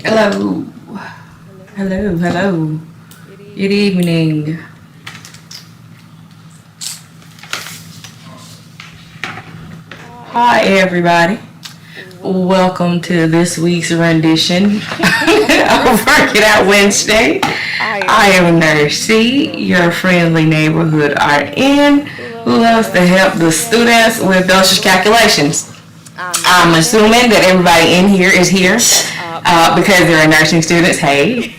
Hello. Hello, hello. Good evening. Hi, everybody. Welcome to this week's rendition of Work It Out Wednesday. I am Nurse C, your friendly neighborhood RN who loves to help the students with dosage calculations. I'm assuming that everybody in here is here because they're nursing students. Hey.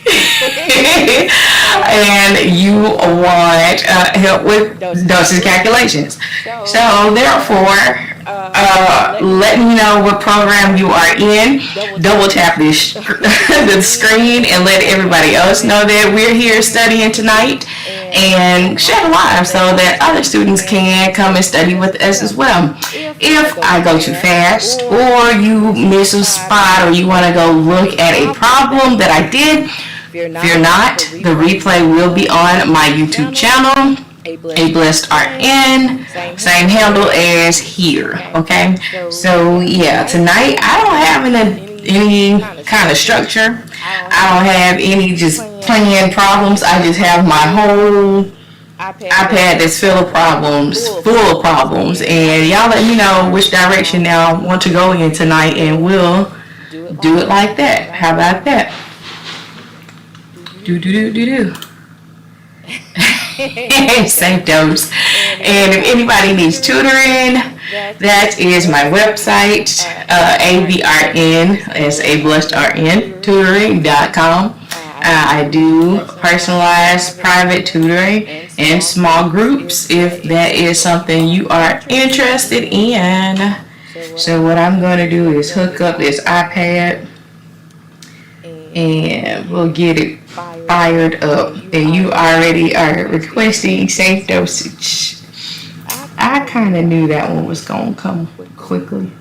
And you want help with dosage calculations. So therefore, let me know what program you are in. Double tap the screen and let everybody else know that we're here studying tonight, and share the live so that other students can come and study with us as well. If I go too fast or you miss a spot or you want to go look at a problem that I did, fear not, the replay will be on my YouTube channel, A Blessed RN, same handle as here, okay? So yeah, tonight I don't have any kind of structure. I don't have any just planned problems. I just have my whole iPad that's full of problems, and y'all let me know which direction y'all want to go in tonight, and we'll do it like that. How about that? Do. Safe dose. And if anybody needs tutoring, that is my website, ABRN, as A Blessed RN, tutoring.com. I do personalized private tutoring and small groups if that is something you are interested in. So what I'm going to do is hook up this iPad and we'll get it fired up. And you already are requesting safe dosage. I kind of knew that one was going to come quickly.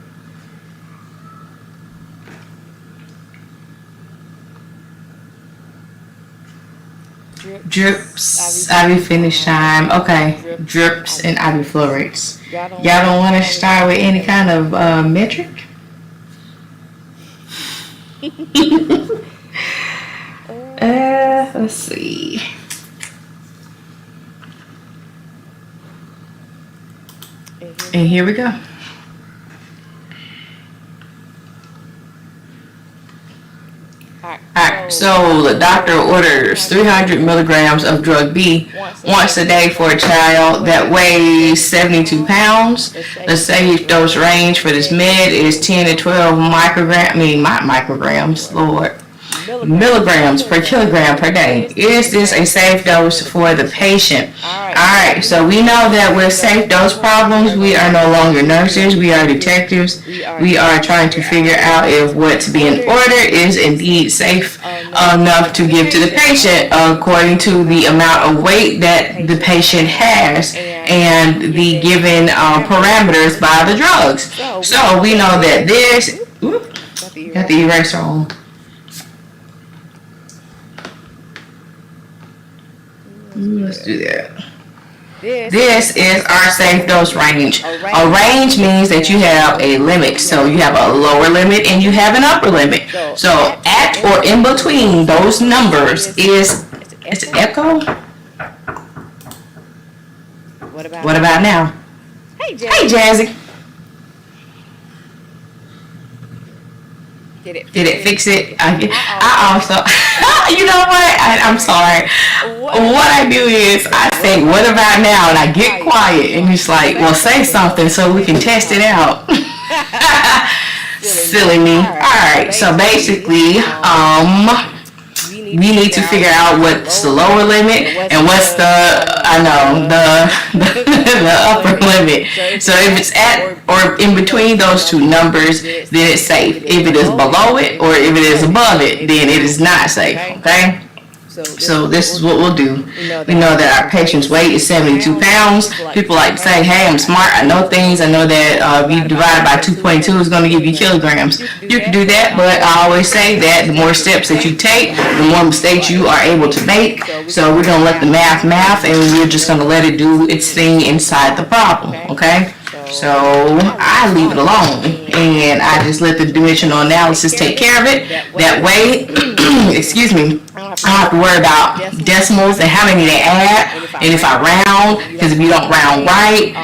Drips, IV finish time. Okay, drips and IV flow rates. Y'all don't want to start with any kind of metric? Let's see. And here we go. Alright, so the doctor orders 300 milligrams of drug B once a day for a child that weighs 72 pounds. The safe dose range for this med is 10 to 12 micrograms, Lord. Milligrams per kilogram per day. Is this a safe dose for the patient? Alright, so we know that with safe dose problems, we are no longer nurses, we are detectives. We are trying to figure out if what's being ordered is indeed safe enough to give to the patient according to the amount of weight that the patient has and the given parameters by the drugs. So we know that this, got the eraser on. Let's do that. This is our safe dose range. A range means that you have a limit. So you have a lower limit and you have an upper limit. So at or in between those numbers is an echo. What about now? Hey, Jazzy. Did it fix it? I also, you know what? I'm sorry. What I do is I say, what about now? And I get quiet and it's like, well, say something so we can test it out. Silly me. Alright, so basically, we need to figure out what's the lower limit and what's the upper limit. So if it's at or in between those two numbers, then it's safe. If it is below it or if it is above it, then it is not safe. Okay? So this is what we'll do. We know that our patient's weight is 72 pounds. People like to say, hey, I'm smart, I know things. I know that if you divide by 2.2 is going to give you kilograms. You can do that, but I always say that the more steps that you take, the more mistakes you are able to make. So we're going to let the math and we're just going to let it do its thing inside the problem, okay? So I leave it alone and I just let the dimensional analysis take care of it. That way, excuse me, I don't have to worry about decimals and how many they add. And if I round, because if you don't round right,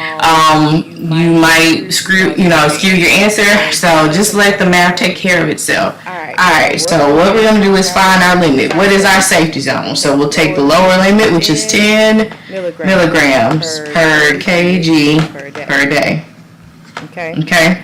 you might skew your answer. So just let the math take care of itself. Alright, so what we're going to do is find our limit. What is our safety zone? So we'll take the lower limit, which is 10 milligrams per kg per day. Okay?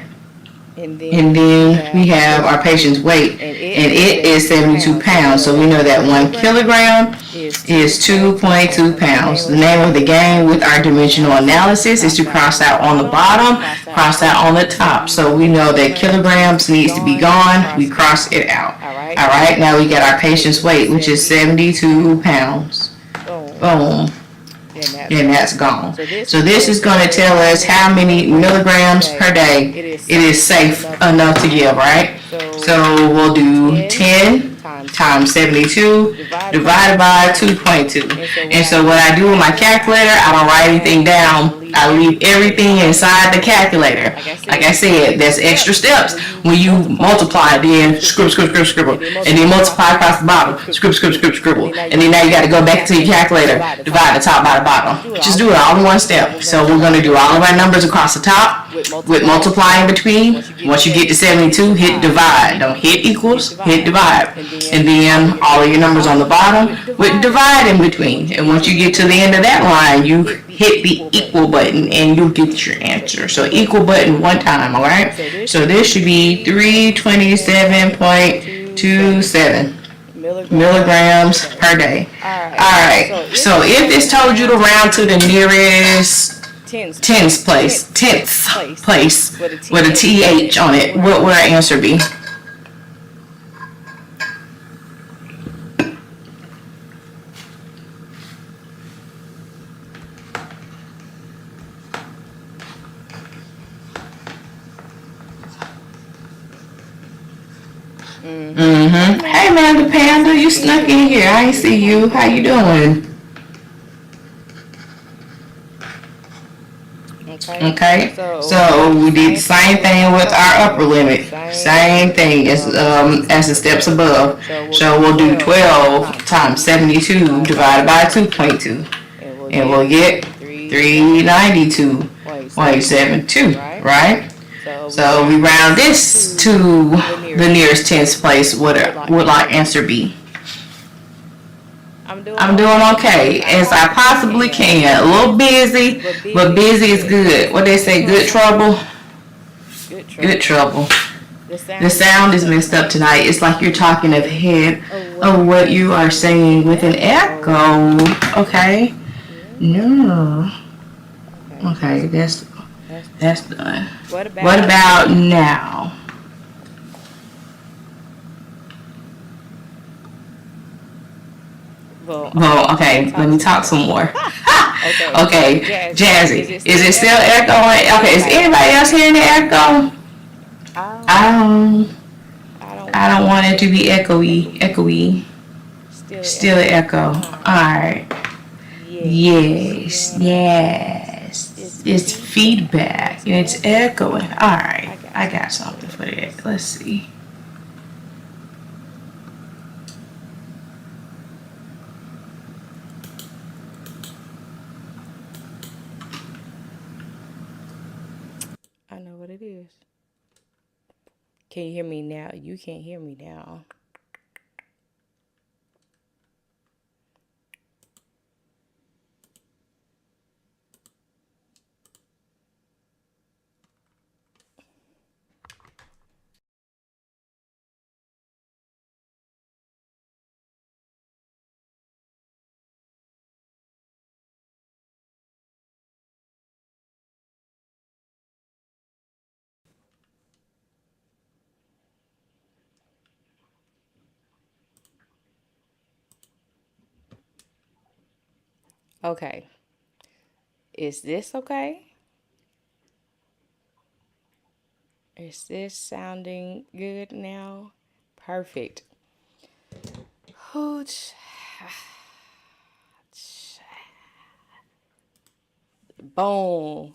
And then we have our patient's weight, and it is 72 pounds. So we know that 1 kilogram is 2.2 pounds. The name of the game with our dimensional analysis is to cross out on the bottom, cross out on the top. So we know that kilograms needs to be gone. We cross it out. All right, now we get our patient's weight, which is 72 pounds. Boom. And that's gone. So this is going to tell us how many milligrams per day it is safe enough to give, right? So we'll do 10 times 72 divided by 2.2. And so what I do with my calculator, I don't write anything down. I leave everything inside the calculator. Like I said, there's extra steps. When you multiply, then scribble, and then multiply across the bottom, scribble, and then now you got to go back to your calculator, divide the top by the bottom. Just do it all in one step. So we're going to do all of our numbers across the top with multiply in between. Once you get to 72, hit divide. Don't hit equals, hit divide. And then all of your numbers on the bottom with divide in between. And once you get to the end of that line, you hit the equal button and you'll get your answer. So equal button one time, all right? So this should be 327.27 milligrams per day. All right. So if it's told you to round to the nearest tenths place with a TH on it, what would our answer be? Hey, Amanda Panda, you snuck in here. I ain't see you. How you doing? Okay. So we did the same thing with our upper limit. Same thing as the steps above. So we'll do 12 times 72 divided by 2.2, and we'll get 392.72. Right? So we round this to the nearest tenths place. What would our answer be? I'm doing okay, as I possibly can. A little busy, but busy is good. What they say, good trouble? Good trouble. The sound is messed up tonight. It's like you're talking ahead of what you are saying with an echo. Okay? No. Okay, that's done. What about now? Well, okay, let me talk some more. Okay, Jazzy, is it still echoing? Okay, is anybody else hearing the echo? I don't want it to be echoey. Still an echo. Alright. Yes. It's feedback and it's echoing. Alright, I got something for that. Let's see. I know what it is. Can you hear me now? You can't hear me now. Okay. Is this okay? Is this sounding good now? Perfect. Boom.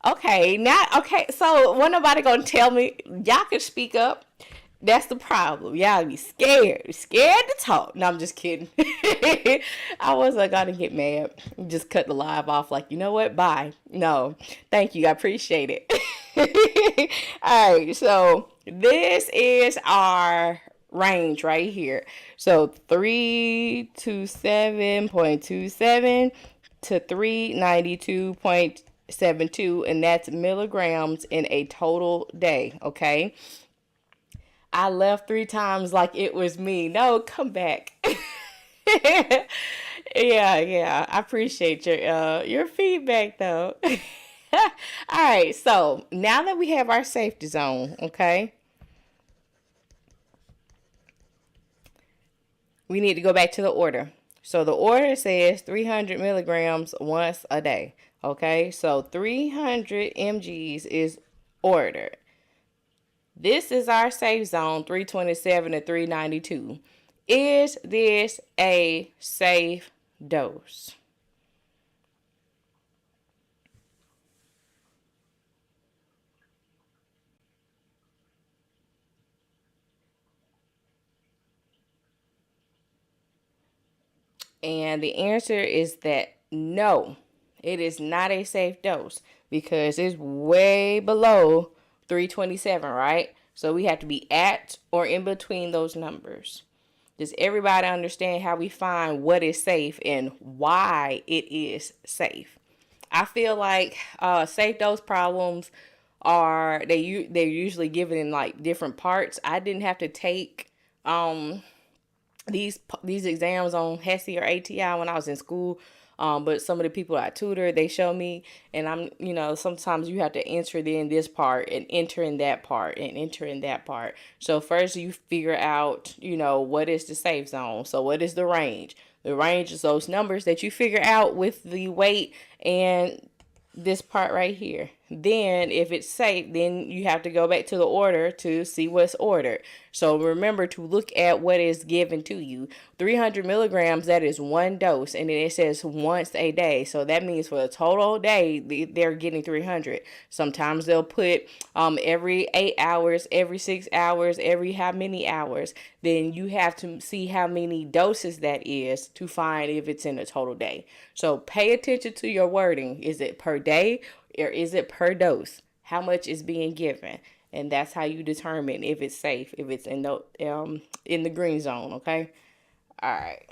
Okay, now, okay, so when nobody gonna tell me, y'all can speak up. That's the problem. Y'all be scared to talk. No, I'm just kidding. I wasn't gonna get mad. Just cut the live off. Like, you know what? Bye. No, thank you. I appreciate it. All right, so this is our range right here. So 327.27 to 392.72, and that's milligrams in a total day. Okay. I left 3 times like it was me. No, come back. Yeah. I appreciate your feedback though. All right, so now that we have our safety zone, okay, we need to go back to the order. So the order says 300 milligrams once a day. Okay, so 300 mg's is ordered. This is our safe zone, 327 to 392. Is this a safe dose? And the answer is that no, it is not a safe dose because it's way below 327, right? So we have to be at or in between those numbers. Does everybody understand how we find what is safe and why it is safe? I feel like safe dose problems are they're usually given in like different parts. I didn't have to take these exams on HESI or ATI when I was in school. But some of the people I tutor, they show me, and sometimes you have to enter in this part and enter in that part and enter in that part. So first you figure out, what is the safe zone? So what is the range? The range is those numbers that you figure out with the weight and this part right here. Then if it's safe, then you have to go back to the order to see what's ordered. So remember to look at what is given to you. 300 milligrams, that is one dose, and then it says once a day. So that means for the total day, they're getting 300. Sometimes they'll put every 8 hours, every 6 hours, every how many hours. Then you have to see how many doses that is to find if it's in a total day. So pay attention to your wording. Is it per day or is it per dose? How much is being given? And that's how you determine if it's safe, if it's in the green zone, okay? All right.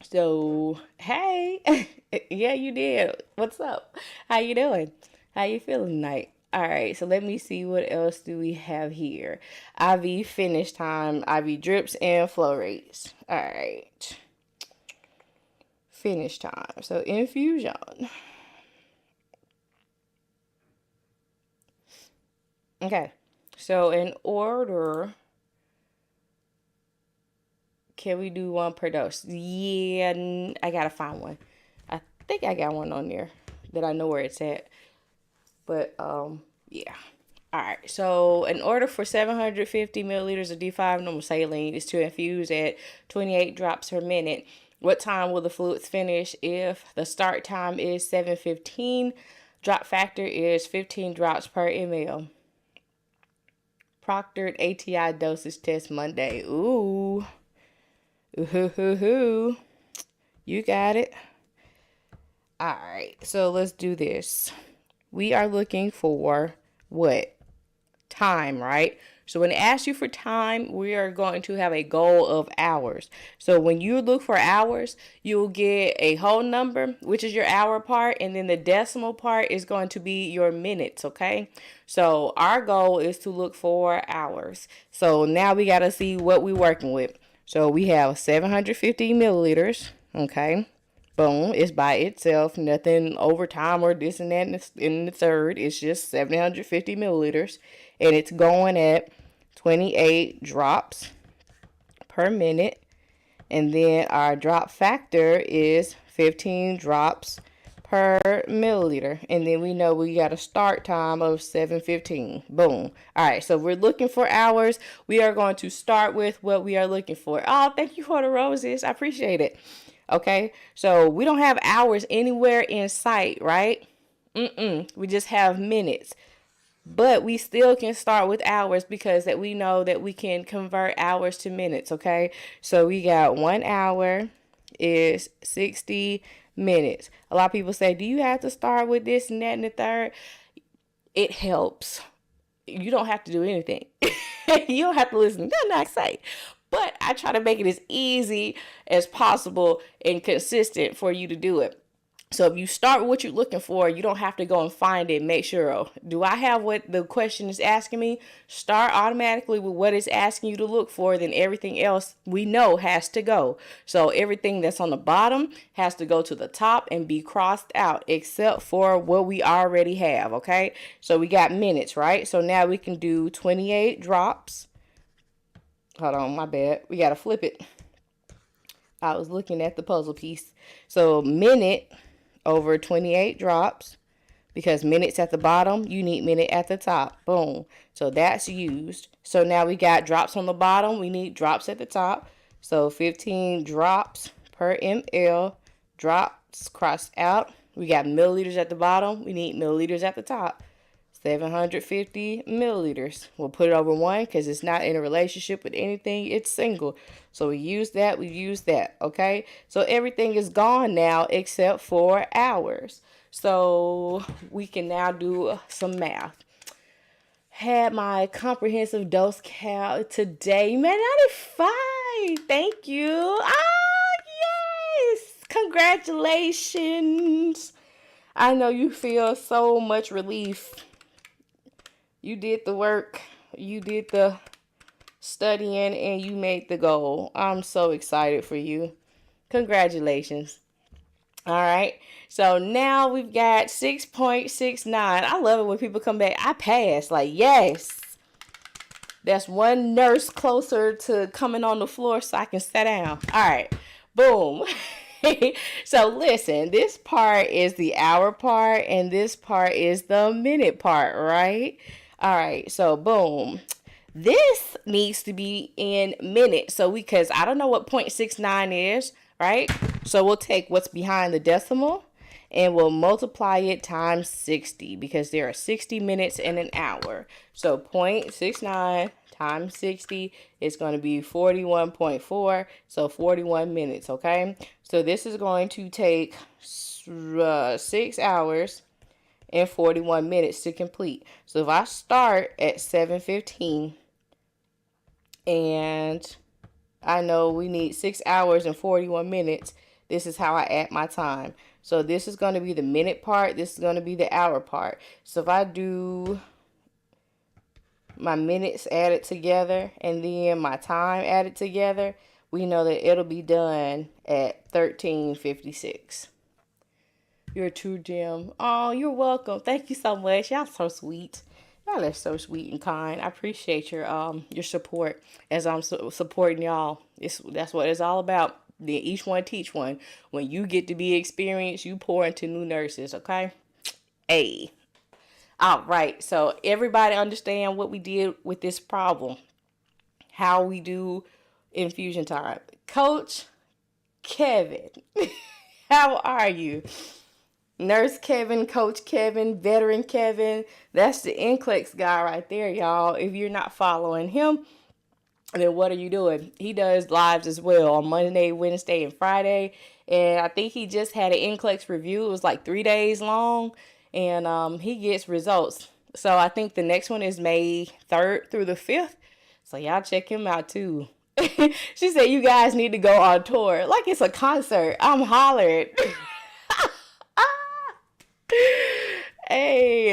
So, hey. Yeah, you did. What's up? How you doing? How you feeling tonight? All right, so let me see what else do we have here. IV finish time, IV drips, and flow rates. All right. Finish time. So infusion. Okay. So in order, can we do one per dose? Yeah, I gotta find one. I think I got one on there that I know where it's at. But yeah. All right. So in order for 750 milliliters of D5 normal saline is to infuse at 28 drops per minute. What time will the fluids finish? If the start time is 7:15, drop factor is 15 drops per ml. Proctored ATI dosage test Monday. Ooh. Ooh. You got it. All right. So let's do this. We are looking for what? Time, right? So when it asks you for time, we are going to have a goal of hours. So when you look for hours, you'll get a whole number, which is your hour part, and then the decimal part is going to be your minutes, okay? So our goal is to look for hours. So now we got to see what we're working with. So we have 750 milliliters, okay? Boom, it's by itself, nothing overtime or this and that in the third. It's just 750 milliliters, and it's going at 28 drops per minute. And then our drop factor is 15 drops per milliliter. And then we know we got a start time of 7:15. Boom. All right, so we're looking for hours. We are going to start with what we are looking for. Oh, thank you for the roses. I appreciate it. Okay, so we don't have hours anywhere in sight, right? We just have minutes. But we still can start with hours because that we know that we can convert hours to minutes, okay? So we got 1 hour is 60 minutes. A lot of people say, do you have to start with this and that and the third? It helps. You don't have to do anything. You don't have to listen to nothing I say. But I try to make it as easy as possible and consistent for you to do it. So if you start with what you're looking for, you don't have to go and find it. Make sure, oh, do I have what the question is asking me? Start automatically with what it's asking you to look for. Then everything else we know has to go. So everything that's on the bottom has to go to the top and be crossed out except for what we already have. Okay. So we got minutes, right? So now we can do 28 drops. Hold on, my bad. We got to flip it. I was looking at the puzzle piece. So minute over 28 drops, because minutes at the bottom, you need minute at the top. Boom. So that's used. So now we got drops on the bottom. We need drops at the top. So 15 drops per ml. Drops crossed out. We got milliliters at the bottom. We need milliliters at the top. 750 milliliters. We'll put it over 1 because it's not in a relationship with anything. It's single. So we use that. We use that. Okay. So everything is gone now except for hours. So we can now do some math. Had my comprehensive dose count today. Man, 95. Thank you. Yes. Congratulations. I know you feel so much relief. You did the work, you did the studying, and you made the goal. I'm so excited for you. Congratulations. All right. So now we've got 6.69. I love it when people come back. I passed. Like, yes. That's one nurse closer to coming on the floor so I can sit down. All right. Boom. So listen, this part is the hour part and this part is the minute part, right? All right, so boom. This needs to be in minutes. So because I don't know what 0.69 is, right? So we'll take what's behind the decimal and we'll multiply it times 60 because there are 60 minutes in an hour. So 0.69 times 60 is going to be 41.4. So 41 minutes, okay? So this is going to take 6 hours and 41 minutes to complete. So if I start at 7:15 and I know we need 6 hours and 41 minutes, this is how I add my time. So this is going to be the minute part. This is going to be the hour part. So if I do my minutes added together and then my time added together, we know that it'll be done at 13:56. You're a true gem. Oh, you're welcome. Thank you so much. Y'all so sweet. Y'all are so sweet and kind. I appreciate your support as I'm supporting y'all. That's what it's all about. Then each one teach one. When you get to be experienced, you pour into new nurses, okay? Hey. All right. So everybody understand what we did with this problem. How we do infusion time. Coach Kevin, how are you? Nurse Kevin, Coach Kevin, Veteran Kevin. That's the NCLEX guy right there, y'all. If you're not following him, then what are you doing? He does lives as well on Monday, Wednesday, and Friday. And I think he just had an NCLEX review. It was like 3 days long. And he gets results. So I think the next one is May 3rd through the 5th. So y'all check him out too. She said you guys need to go on tour. Like it's a concert. I'm hollered. Hey,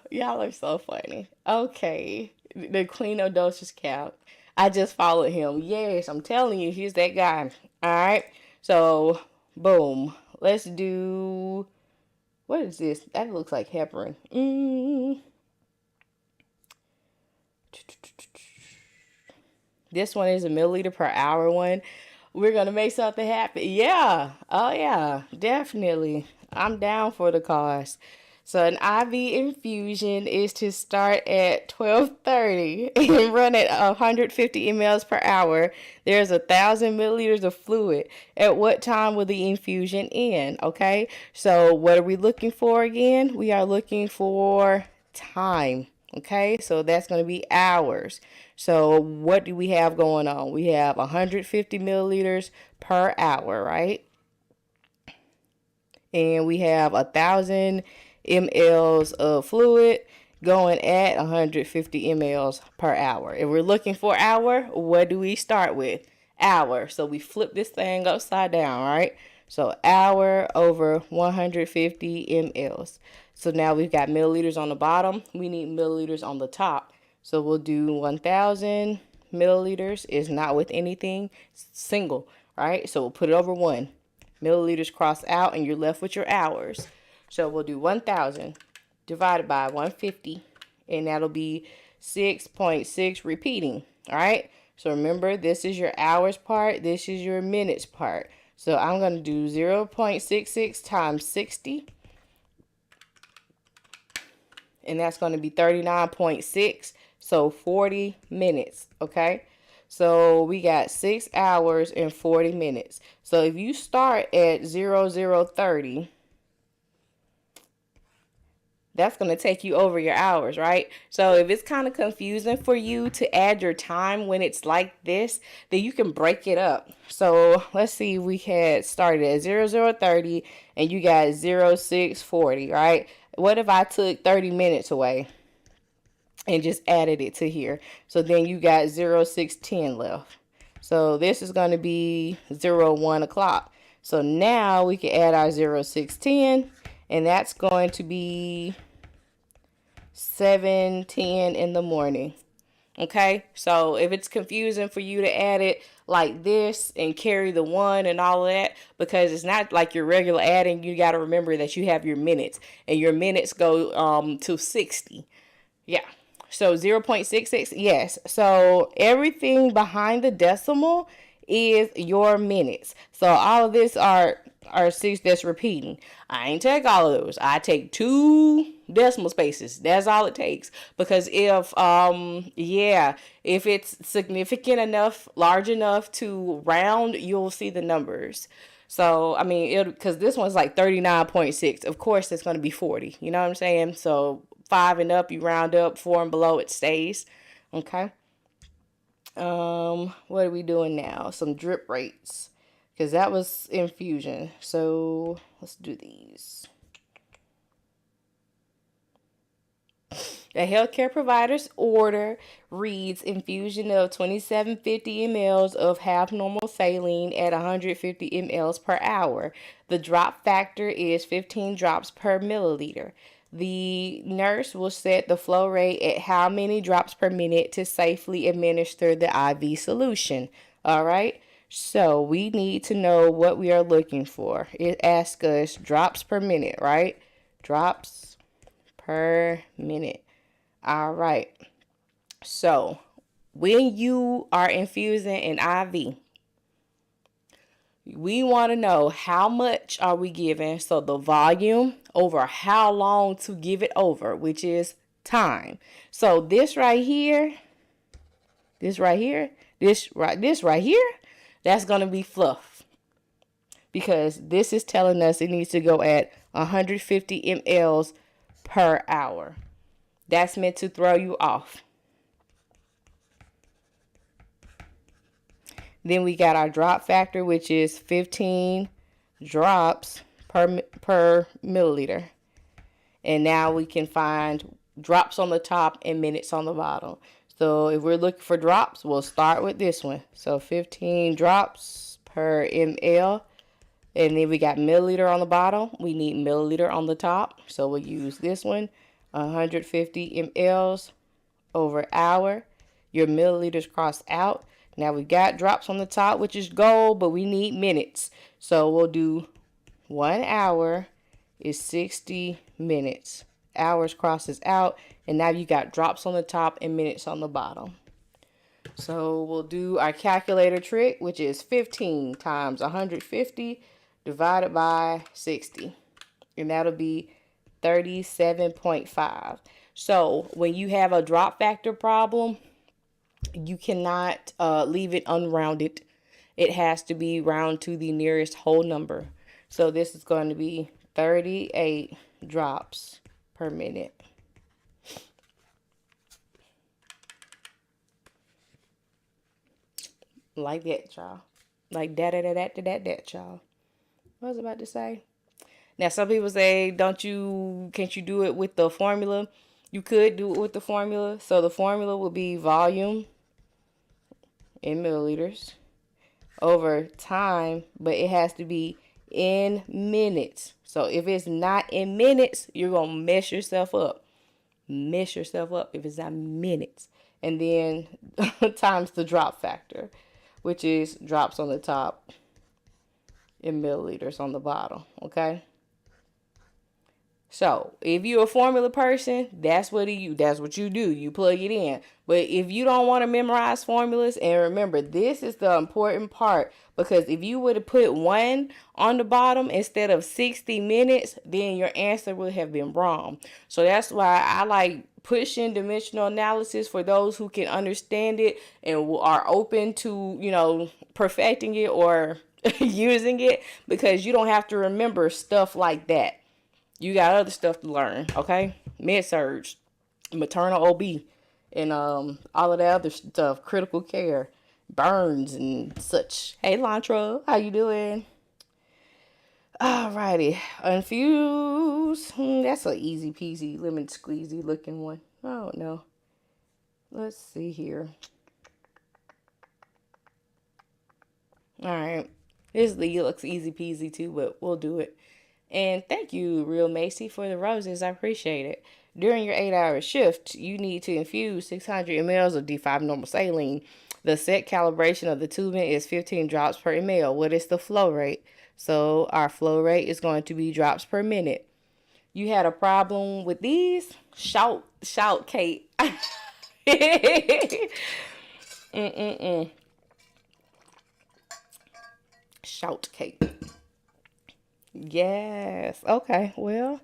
y'all are so funny. Okay, the Queen of Dosage count. I just followed him. Yes, I'm telling you, he's that guy. All right, so boom. Let's do. What is this? That looks like heparin. This one is a milliliter per hour one. We're gonna make something happen. Yeah. Oh yeah, definitely. I'm down for the cause. So an IV infusion is to start at 12:30 and run at 150 mLs per hour. There's 1,000 milliliters of fluid. At what time will the infusion end? Okay, so what are we looking for again? We are looking for time. Okay, so that's going to be hours. So what do we have going on? We have 150 milliliters per hour, right? And we have 1,000 mLs of fluid going at 150 mLs per hour. If we're looking for hour, what do we start with? Hour. So we flip this thing upside down, right? So hour over 150 mLs. So now we've got milliliters on the bottom. We need milliliters on the top. So we'll do 1,000 milliliters is not with anything, single, right? So we'll put it over 1. Milliliters cross out and you're left with your hours. So we'll do 1,000 divided by 150, and that'll be 6.6 repeating. All right. So remember, this is your hours part. This is your minutes part. So I'm going to do 0.66 times 60. And that's going to be 39.6. So 40 minutes. Okay. So we got 6 hours and 40 minutes. So if you start at 0030, that's going to take you over your hours, right? So if it's kind of confusing for you to add your time when it's like this, then you can break it up. So let's see, we had started at 0030 and you got 0640, right? What if I took 30 minutes away and just added it to here? So then you got 0610 left. So this is going to be 01 o'clock. So now we can add our 0610, and that's going to be 7:10 in the morning. Okay, so if it's confusing for you to add it like this and carry the 1 and all of that, because it's not like your regular adding, you got to remember that you have your minutes, and your minutes go to 60. Yeah. So 0.66, yes. So everything behind the decimal is your minutes. So all of this are 6 that's repeating. I ain't take all of those. I take 2 decimal spaces. That's all it takes. Because if it's significant enough, large enough to round, you'll see the numbers. So, I mean, because this one's like 39.6. Of course, it's going to be 40. You know what I'm saying? So 5 and up, you round up. 4 and below, it stays. Okay. What are we doing now? Some drip rates, because that was infusion. So let's do these. The healthcare provider's order reads infusion of 2750 mLs of half normal saline at 150 mLs per hour. The drop factor is 15 drops per milliliter. The nurse will set the flow rate at how many drops per minute to safely administer the IV solution. All right. So we need to know what we are looking for. It asks us drops per minute, right? Drops per minute. All right. So when you are infusing an IV, we want to know how much are we giving. So the volume over how long to give it over, which is time. So this right here, this right here, this right here, that's going to be fluff, because this is telling us it needs to go at 150 mLs per hour. That's meant to throw you off. Then we got our drop factor, which is 15 drops per milliliter. And now we can find drops on the top and minutes on the bottom. So if we're looking for drops, we'll start with this one. So 15 drops per ml. And then we got milliliter on the bottom. We need milliliter on the top. So we'll use this one. 150 mLs over hour. Your milliliters cross out. Now we got drops on the top, which is gold, but we need minutes. So we'll do 1 hour is 60 minutes. Hours crosses out, and now you got drops on the top and minutes on the bottom. So we'll do our calculator trick, which is 15 times 150 divided by 60. And that'll be 37.5. So when you have a drop factor problem, you cannot leave it unrounded. It has to be round to the nearest whole number. So this is going to be 38 drops per minute. Like that, y'all. Like that, y'all. What was I about to say? Now, some people say, can't you do it with the formula? You could do it with the formula. So the formula will be volume in milliliters over time, but it has to be in minutes. So if it's not in minutes, you're going to mess yourself up. Mess yourself up if it's not minutes. And then times the drop factor, which is drops on the top in milliliters on the bottom. Okay. So if you're a formula person, that's what you do. You plug it in. But if you don't want to memorize formulas, and remember, this is the important part, because if you would have put 1 on the bottom instead of 60 minutes, then your answer would have been wrong. So that's why I like pushing dimensional analysis for those who can understand it and are open to, perfecting it or using it, because you don't have to remember stuff like that. You got other stuff to learn, okay? Med-surg, maternal OB, and all of that other stuff, critical care, burns and such. Hey, Lantra, how you doing? Alrighty, infuse. That's an easy peasy, lemon squeezy looking one. I don't know. Let's see here. Alright, this looks easy peasy too, but we'll do it. And thank you, Real Macy, for the roses. I appreciate it. During your 8-hour shift, you need to infuse 600 mLs of D5 normal saline. The set calibration of the tubing is 15 drops per ml. What is the flow rate? So our flow rate is going to be drops per minute. You had a problem with these? Shout, Kate. Shout, Kate. Yes. Okay. Well,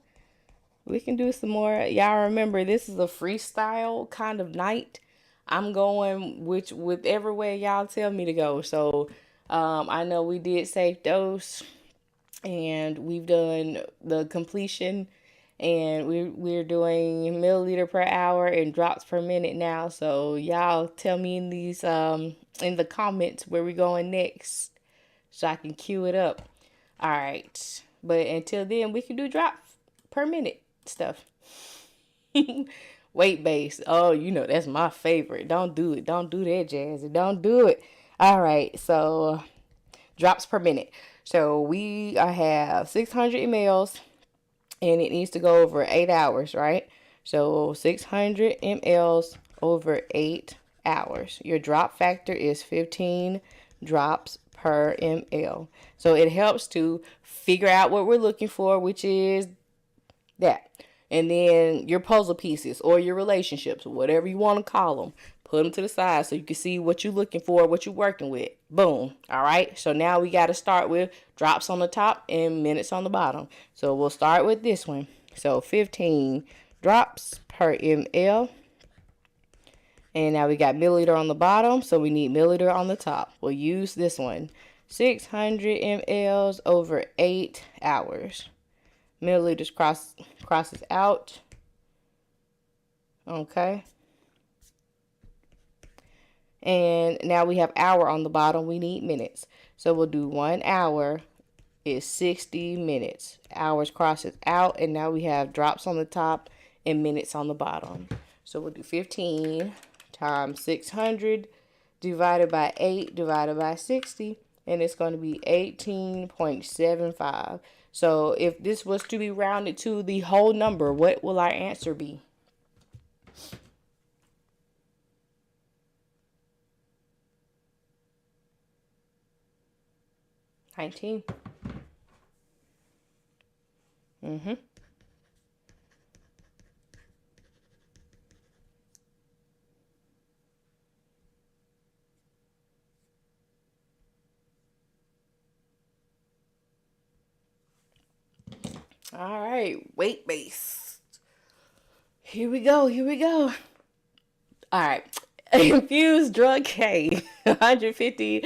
we can do some more. Y'all remember, this is a freestyle kind of night. I'm going whichever way y'all tell me to go. So, I know we did safe dose, and we've done the completion, and we're doing milliliter per hour and drops per minute now. So y'all tell me in the comments where we're going next, so I can cue it up. All right. But until then, we can do drops per minute stuff. Weight based. Oh, that's my favorite. Don't do it. Don't do that, Jazzy. Don't do it. All right. So drops per minute. So we have 600 mLs, and it needs to go over 8 hours, right? So 600 mLs over 8 hours. Your drop factor is 15 drops per ml. So it helps to figure out what we're looking for, which is that. And then your puzzle pieces or your relationships, whatever you want to call them, put them to the side so you can see what you're looking for, what you're working with. Boom. All right. So now we got to start with drops on the top and minutes on the bottom. So we'll start with this one. So 15 drops per ml. And now we got milliliter on the bottom, so we need milliliter on the top. We'll use this one. 600 mLs over 8 hours. Milliliters crosses out. Okay. And now we have hour on the bottom. We need minutes. So we'll do 1 hour is 60 minutes. Hours crosses out, and now we have drops on the top and minutes on the bottom. So we'll do 15 times 600 divided by 8 divided by 60, and it's going to be 18.75. So if this was to be rounded to the whole number, what will our answer be? $19. All right, weight based. Here we go. Here we go. All right. Infused drug K, 150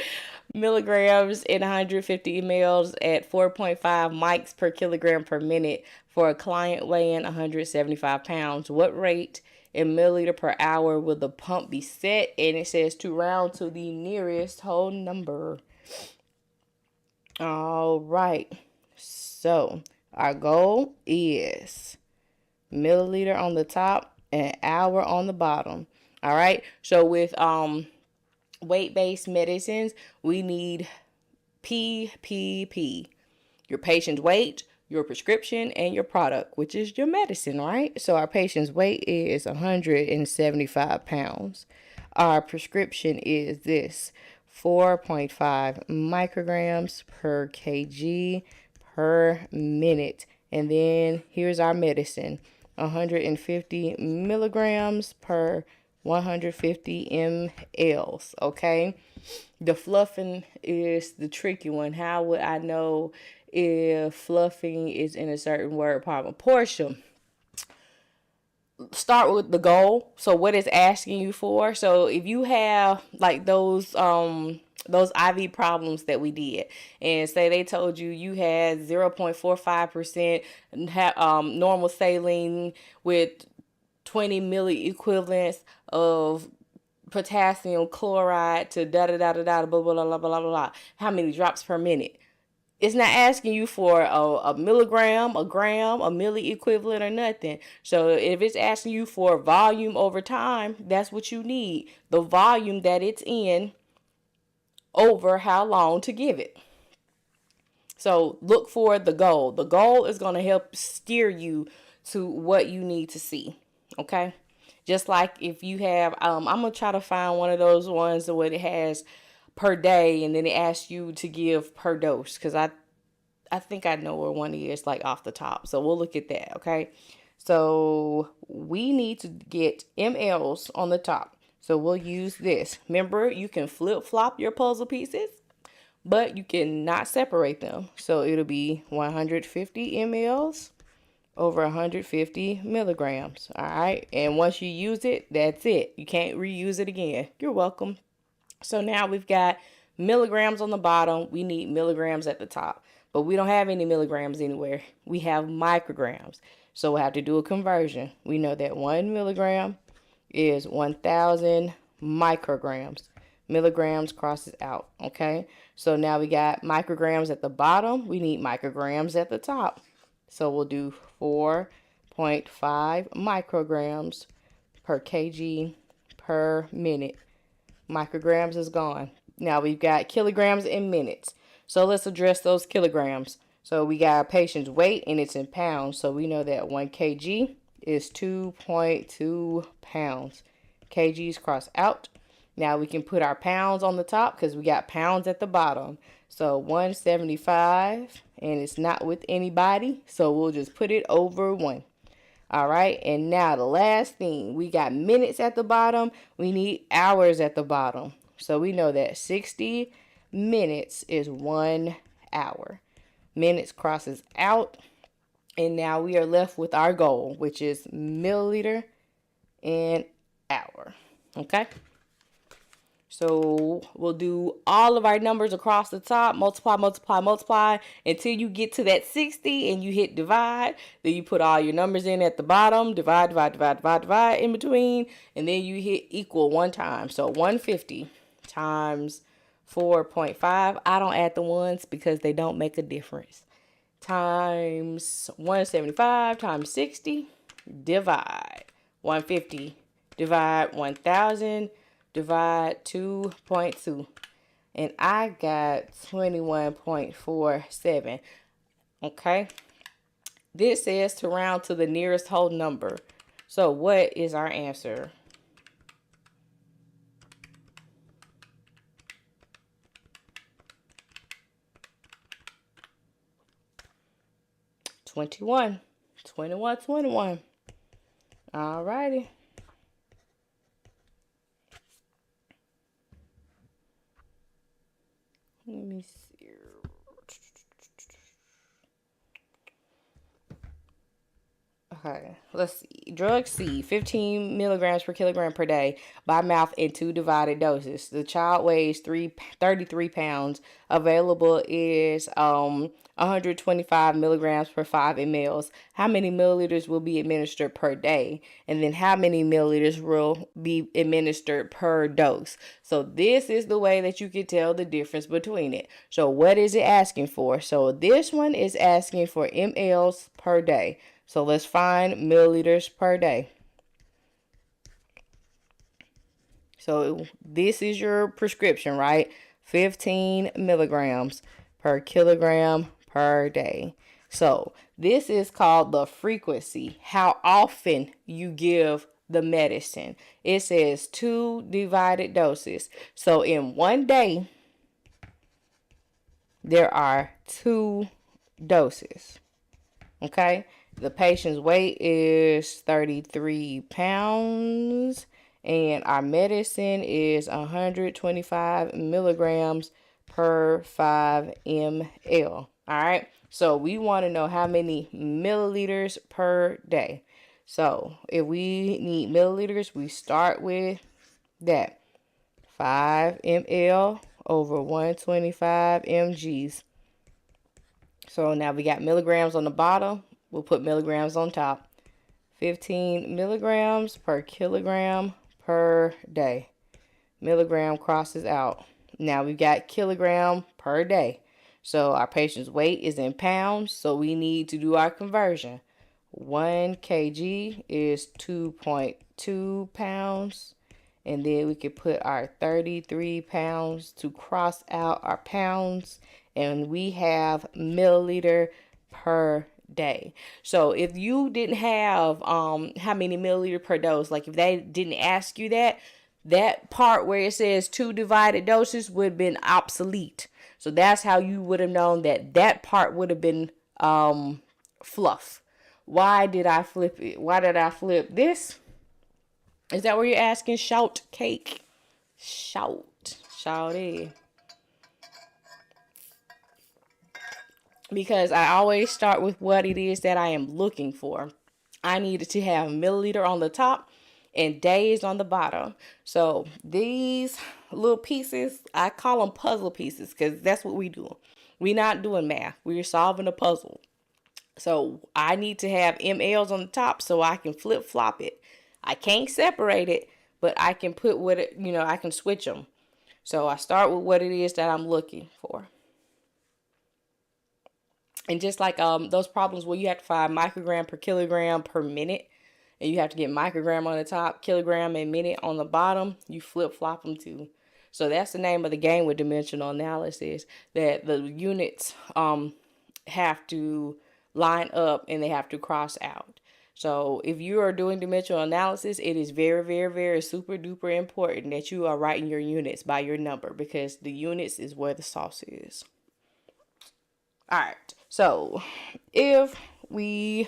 milligrams in 150 mLs at 4.5 mics per kilogram per minute for a client weighing 175 pounds. What rate in milliliter per hour will the pump be set? And it says to round to the nearest whole number. All right. So our goal is milliliter on the top and hour on the bottom. All right. So with weight-based medicines, we need PPP. Your patient's weight, your prescription, and your product, which is your medicine, right? So our patient's weight is 175 pounds. Our prescription is this, 4.5 micrograms per kg per minute. And then here's our medicine, 150 milligrams per 150 mLs, okay? The fluffing is the tricky one. How would I know if fluffing is in a certain word proportion? Start with the goal. So what it's asking you for. So if you have like those IV problems that we did, and say they told you had 0.45% normal saline with 20 milli equivalents of potassium chloride to da da da da da blah blah blah blah blah blah. How many drops per minute? It's not asking you for a milligram, a gram, a milli equivalent, or nothing. So if it's asking you for volume over time, that's what you need. The volume that it's in over how long to give it. So look for the goal. The goal is going to help steer you to what you need to see. Okay? Just like if you have, I'm going to try to find one of those ones where it has per day and then it asks you to give per dose, because I think I know where one is like off the top. So we'll look at that, okay? So we need to get mLs on the top. So we'll use this. Remember, you can flip-flop your puzzle pieces, but you cannot separate them. So it'll be 150 mLs over 150 milligrams, all right? And once you use it, that's it. You can't reuse it again. You're welcome. So now we've got milligrams on the bottom. We need milligrams at the top. But we don't have any milligrams anywhere. We have micrograms. So we'll have to do a conversion. We know that 1 milligram is 1,000 micrograms. Milligrams crosses out, okay? So now we got micrograms at the bottom. We need micrograms at the top. So we'll do 4.5 micrograms per kg per minute. Micrograms is gone. Now we've got kilograms and minutes. So let's address those kilograms. So we got our patient's weight and it's in pounds. So we know that 1 kg is 2.2 pounds. Kgs cross out. Now we can put our pounds on the top because we got pounds at the bottom. So 175, and it's not with anybody. So we'll just put it over 1. All right, and now the last thing, we got minutes at the bottom. We need hours at the bottom. So we know that 60 minutes is 1 hour. Minutes crosses out. And now we are left with our goal, which is milliliter an hour. Okay? So we'll do all of our numbers across the top, multiply, multiply, multiply until you get to that 60 and you hit divide. Then you put all your numbers in at the bottom, divide, divide, divide, divide, divide in between, and then you hit equal one time. So 150 times 4.5. I don't add the ones because they don't make a difference. Times 175 times 60, divide. 150 divide 1,000. Divide 2.2, and I got 21.47. Okay, this says to round to the nearest whole number. So what is our answer? Twenty-one. All righty. Let me see. Okay, let's see. Drug C, 15 milligrams per kilogram per day by mouth in 2 divided doses. The child weighs 33 pounds. Available is 125 milligrams per 5 mLs. How many milliliters will be administered per day? And then how many milliliters will be administered per dose? So this is the way that you can tell the difference between it. So what is it asking for? So this one is asking for mLs per day. So let's find milliliters per day. So this is your prescription, right? 15 milligrams per kilogram per day. So this is called the frequency, how often you give the medicine. It says 2 divided doses. So in one day, there are 2 doses. Okay? The patient's weight is 33 pounds, and our medicine is 125 milligrams per 5 ml. All right, so we want to know how many milliliters per day. So if we need milliliters, we start with that 5 ml over 125 mgs. So now we got milligrams on the bottom. We'll put milligrams on top. 15 milligrams per kilogram per day. Milligram crosses out. Now we've got kilogram per day. So our patient's weight is in pounds, so we need to do our conversion. 1 kg is 2.2 pounds. And then we can put our 33 pounds to cross out our pounds. And we have milliliter per day. So if you didn't have how many milliliter per dose, like if they didn't ask you that part where it says 2 divided doses would have been obsolete. So that's how you would have known that part would have been fluff. Why did I flip it? Why did I flip this? Is that where you're asking? Shout cake. Shout it. Because I always start with what it is that I am looking for. I needed to have milliliter on the top and days on the bottom. So these little pieces, I call them puzzle pieces because that's what we do. We're not doing math. We're solving a puzzle. So I need to have mLs on the top so I can flip-flop it. I can't separate it, but I can put I can switch them. So I start with what it is that I'm looking for. And just like those problems where you have to find microgram per kilogram per minute, and you have to get microgram on the top, kilogram and minute on the bottom, you flip-flop them too. So that's the name of the game with dimensional analysis, that the units have to line up and they have to cross out. So if you are doing dimensional analysis, it is very, very, very super duper important that you are writing your units by your number, because the units is where the sauce is. All right. So if we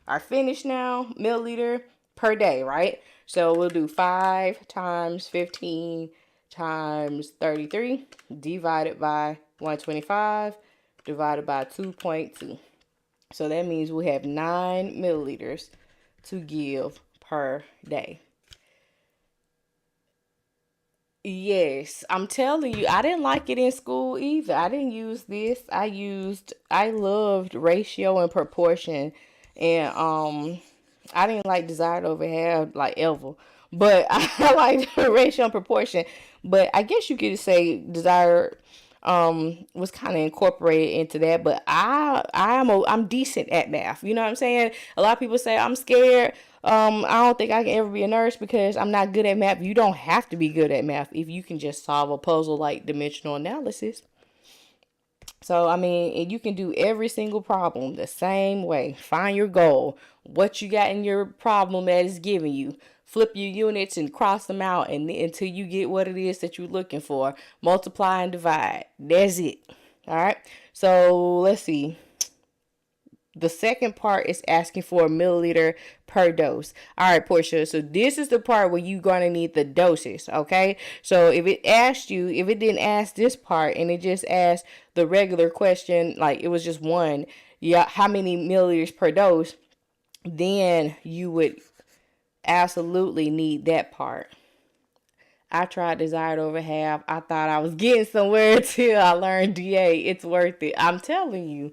are finished now, milliliter per day, right? So we'll do 5 times 15 times 33 divided by 125 divided by 2.2. So that means we have 9 milliliters to give per day. Yes, I'm telling you, I didn't like it in school either. I didn't use this. I loved ratio and proportion, and I didn't like desired over have like ever, but I liked ratio and proportion. But I guess you could say desired was kind of incorporated into that. But I'm decent at math. You know what I'm saying? A lot of people say I'm scared. I don't think I can ever be a nurse because I'm not good at math. You don't have to be good at math if you can just solve a puzzle like dimensional analysis. So, I mean, you can do every single problem the same way. Find your goal, what you got in your problem that is giving you. Flip your units and cross them out until you get what it is that you're looking for. Multiply and divide. That's it. All right. So, let's see. The second part is asking for a milliliter per dose. All right, Portia. So this is the part where you're going to need the doses, okay? So if it didn't ask this part and it just asked the regular question, like it was just one, yeah, how many milliliters per dose, then you would absolutely need that part. I tried desired over half. I thought I was getting somewhere until I learned DA. It's worth it. I'm telling you.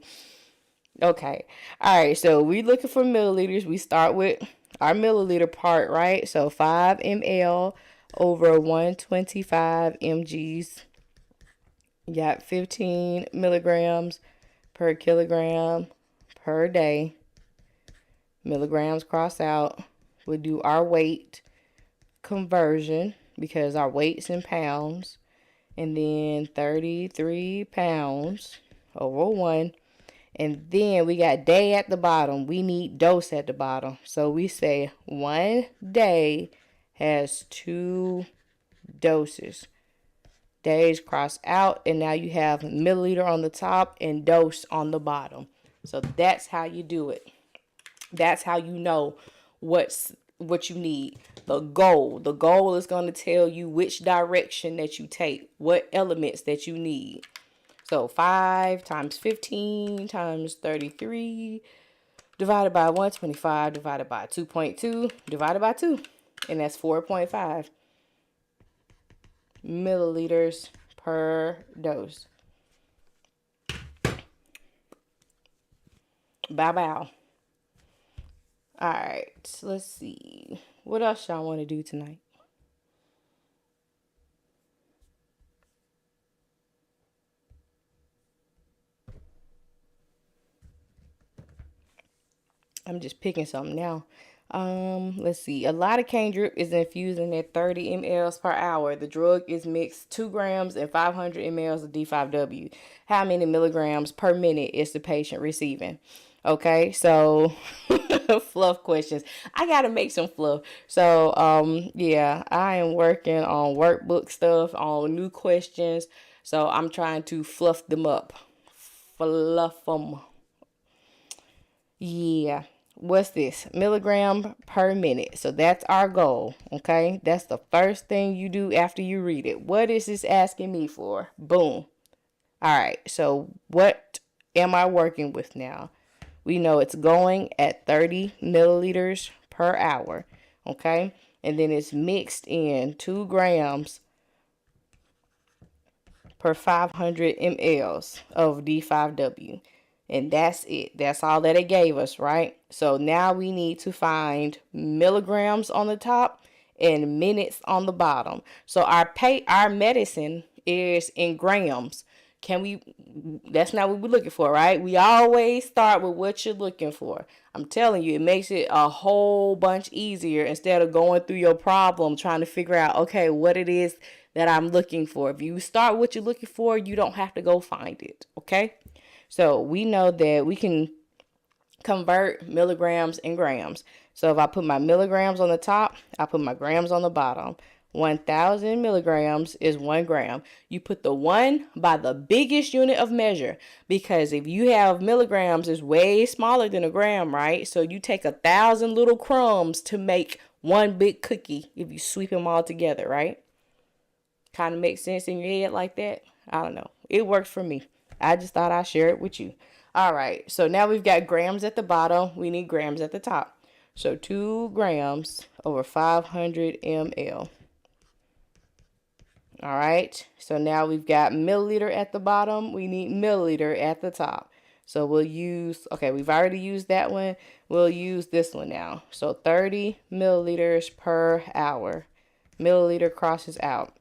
Okay. All right. So we're looking for milliliters. We start with our milliliter part, right? So 5 ml over 125 mgs. You got 15 milligrams per kilogram per day. Milligrams cross out. We'll do our weight conversion because our weight's in pounds. And then 33 pounds over 1. And then we got day at the bottom. We need dose at the bottom. So we say 1 day has 2 doses. Days cross out, and now you have milliliter on the top and dose on the bottom. So that's how you do it. That's how you know what you need. The goal is going to tell you which direction that you take, what elements that you need. So 5 times 15 times 33 divided by 125 divided by 2.2 divided by 2. And that's 4.5 milliliters per dose. Bye-bye. All right, let's see. What else y'all want to do tonight? I'm just picking something now. Let's see. A lot of cane drip is infusing at 30 mLs per hour. The drug is mixed 2 grams and 500 mLs of D5W. How many milligrams per minute is the patient receiving? Okay, so fluff questions. I gotta make some fluff. So yeah, I am working on workbook stuff, on new questions. So I'm trying to fluff them up. Fluff them. Yeah. What's this? Milligram per minute. So that's our goal. Okay. That's the first thing you do after you read it. What is this asking me for? Boom. All right. So what am I working with now? We know it's going at 30 milliliters per hour. Okay. And then it's mixed in 2 grams per 500 mLs of D5W. And that's it. That's all that it gave us, right? So now we need to find milligrams on the top and minutes on the bottom. So our medicine is in grams. That's not what we're looking for, right? We always start with what you're looking for. I'm telling you, it makes it a whole bunch easier instead of going through your problem trying to figure out, okay, what it is that I'm looking for. If you start what you're looking for, you don't have to go find it, okay? So we know that we can convert milligrams and grams. So if I put my milligrams on the top, I put my grams on the bottom. 1,000 milligrams is 1 gram. You put the 1 by the biggest unit of measure because if you have milligrams, it's way smaller than a gram, right? So you take 1,000 little crumbs to make one big cookie if you sweep them all together, right? Kind of makes sense in your head like that? I don't know. It works for me. I just thought I'd share it with you. All right. So now we've got grams at the bottom. We need grams at the top. So 2 grams over 500 ml. All right. So now we've got milliliter at the bottom. We need milliliter at the top. So we'll use, okay, we've already used that one. We'll use this one now. So 30 milliliters per hour. Milliliter crosses out.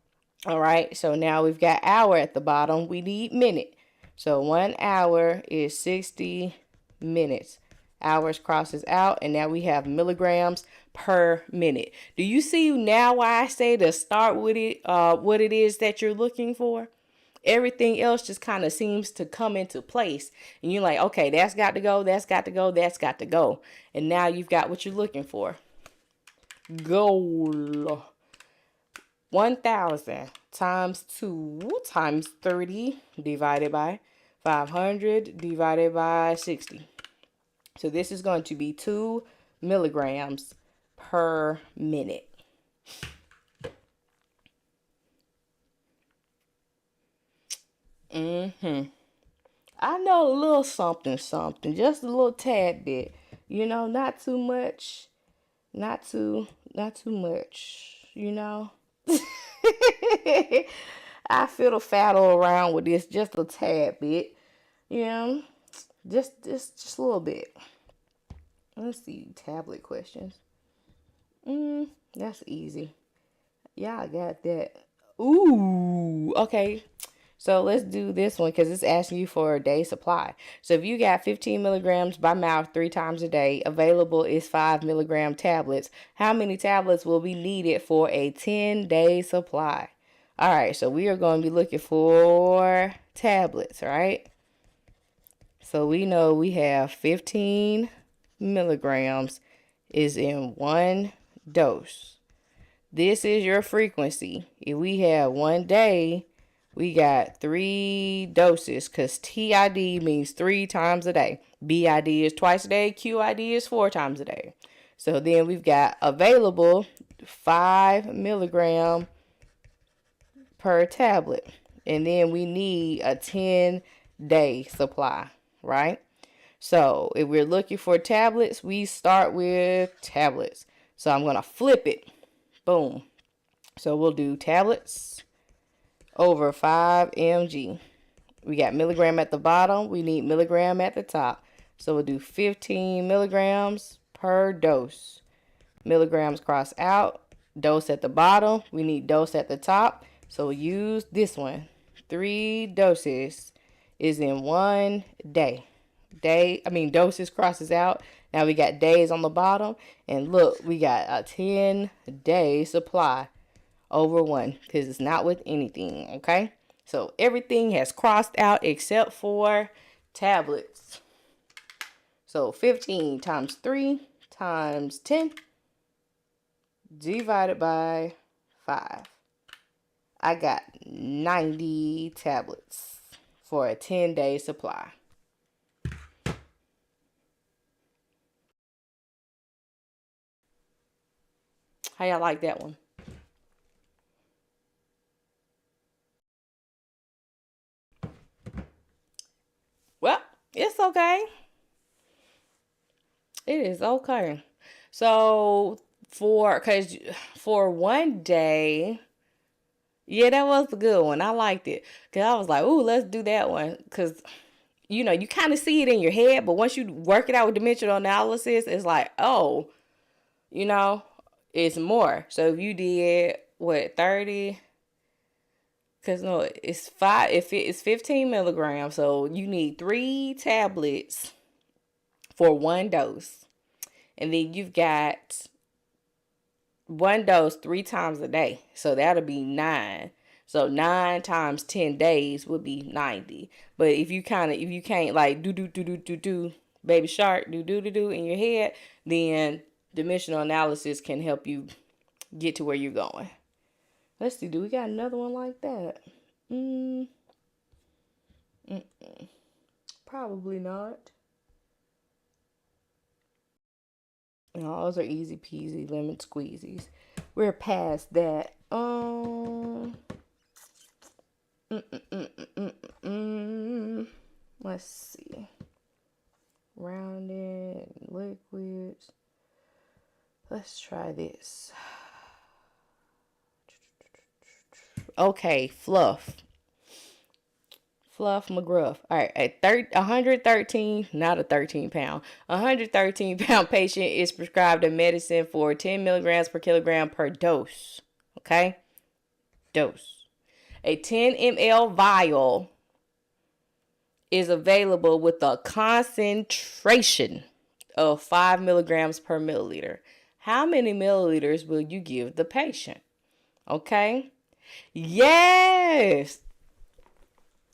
All right. So now we've got hour at the bottom. We need minute. So 1 hour is 60 minutes. Hours crosses out, and now we have milligrams per minute. Do you see now why I say to start with it, what it is that you're looking for? Everything else just kind of seems to come into place. And you're like, okay, that's got to go, that's got to go, that's got to go. And now you've got what you're looking for. Goal. 1,000 times 2 times 30 divided by 500 divided by 60. So this is going to be 2 milligrams per minute. I know a little something, just a little tad bit. Not too much, not too much, I fiddle faddle around with this just a tad bit, you know, just a little bit. Let's see, tablet questions. That's easy. Yeah, I got that. Ooh, okay. So let's do this one because it's asking you for a day supply. So if you got 15 milligrams by mouth 3 times a day, available is 5 milligram tablets. How many tablets will be needed for a 10-day supply? All right, so we are going to be looking for tablets, right? So we know we have 15 milligrams is in one dose. This is your frequency. If we have 1 day, we got 3 doses because TID means 3 times a day. BID is twice a day. QID is 4 times a day. So then we've got available 5 milligram per tablet. And then we need a 10-day supply, right? So if we're looking for tablets, we start with tablets. So I'm going to flip it. Boom. So we'll do tablets over 5 mg. We got milligram at the bottom. We need milligram at the top. So we'll do 15 milligrams per dose. Milligrams cross out. Dose at the bottom. We need dose at the top. So we'll use this one. 3 doses is in 1 day. Doses crosses out. Now we got days on the bottom. And look, we got a 10-day supply over 1 because it's not with anything, okay? So everything has crossed out except for tablets. So 15 times 3 times 10 divided by 5. I got 90 tablets for a 10-day supply. How y'all like that one? Well, it's okay. It is okay. So for 1 day, yeah, that was a good one. I liked it because I was like, ooh, let's do that one because you kind of see it in your head, but once you work it out with dimensional analysis, it's like, oh, it's more. So if you did 30, because no, it's 5. If it's 15 milligrams, so you need 3 tablets for 1 dose, and then you've got 1 dose 3 times a day, so that'll be 9. So 9 times 10 days would be 90. But if you can't like do baby shark do in your head, then dimensional analysis can help you get to where you're going. Let's see, do we got another one like that? Probably not. No, those are easy peasy lemon squeezies. We're past that. Let's see. Rounded liquids. Let's try this. Okay, Fluff McGruff. All right, 113, not a 13-pound. 113-pound patient is prescribed a medicine for 10 milligrams per kilogram per dose. Okay? Dose. A 10 ml vial is available with a concentration of 5 milligrams per milliliter. How many milliliters will you give the patient? Okay? Yes.